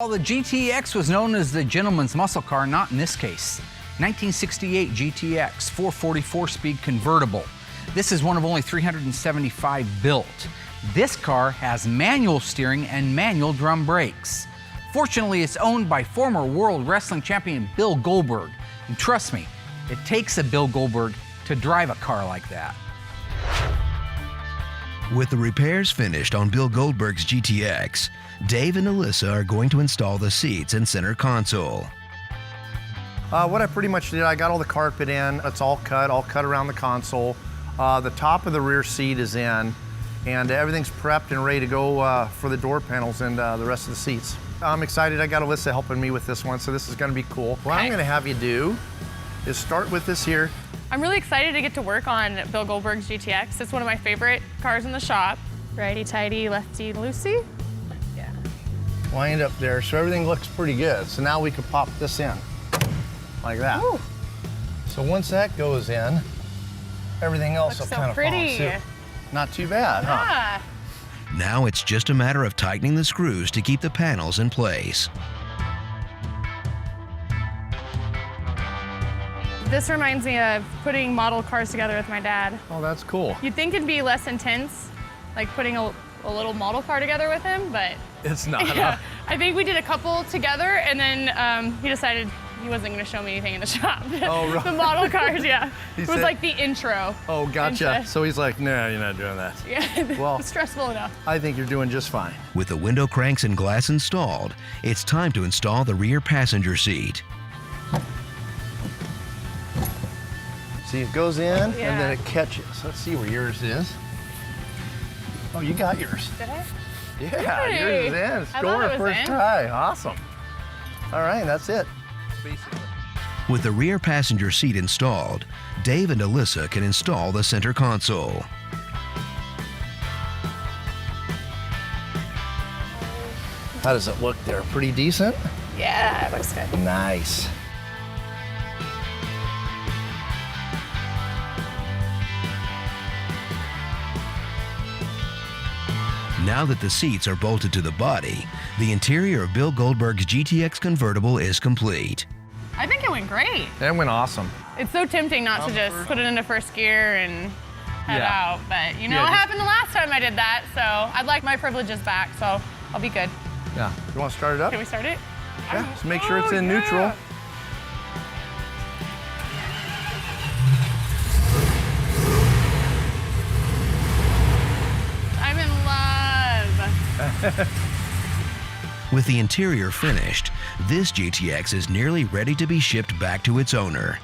Well, the GTX was known as the gentleman's muscle car, not in this case. 1968 GTX 444-speed convertible. This is one of only 375 built. This car has manual steering and manual drum brakes. Fortunately, it's owned by former World Wrestling Champion Bill Goldberg. And trust me, it takes a Bill Goldberg to drive a car like that. With the repairs finished on Bill Goldberg's GTX, Dave and Allyssa are going to install the seats and center console. What I pretty much did, I got all the carpet in. It's all cut around the console. The top of the rear seat is in, and everything's prepped and ready to go for the door panels and the rest of the seats. I'm excited. I got Allyssa helping me with this one, so this is going to be cool. What I'm going to have you do is start with this here. I'm really excited to get to work on Bill Goldberg's GTX. It's one of my favorite cars in the shop. Righty-tighty, lefty-loosey. Yeah. Wind up there, so everything looks pretty good. So now we can pop this in, like that. Ooh. So once that goes in, everything else Looks will so kind of follow pretty. suit. Not too bad, huh? Yeah. Now it's just a matter of tightening the screws to keep the panels in place. This reminds me of putting model cars together with my dad. Oh, that's cool. You'd think it'd be less intense, like putting a little model car together with him, but It's not, yeah, huh? I think we did a couple together, and then he decided he wasn't going to show me anything in the shop. Oh, right. The model cars, yeah. He It was said- like the intro. Oh, gotcha. Into- So he's like, no, you're not doing that. Yeah, Well- it's stressful enough. I think you're doing just fine. With the window cranks and glass installed, it's time to install the rear passenger seat. See, it goes in, and Yeah. then it catches. Let's see where yours is. Oh, you got yours. Did I? Yeah, Hey, yours is in. I thought Score it was first in. try. Awesome. All right, that's it. With the rear passenger seat installed, Dave and Allyssa can install the center console. How does it look there? Pretty decent? Yeah, it looks good. Nice. Now that the seats are bolted to the body, the interior of Bill Goldberg's GTX convertible is complete. I think it went great. That went awesome. It's so tempting not to just put it into first gear and head Yeah. out, but you know Yeah, what just- happened the last time I did that, so I'd like my privileges back, so I'll be good. Yeah. You want to start it up? Can we start it? Yeah. Just make sure it's Oh, in yeah. neutral. I'm in love. With the interior finished, this GTX is nearly ready to be shipped back to its owner.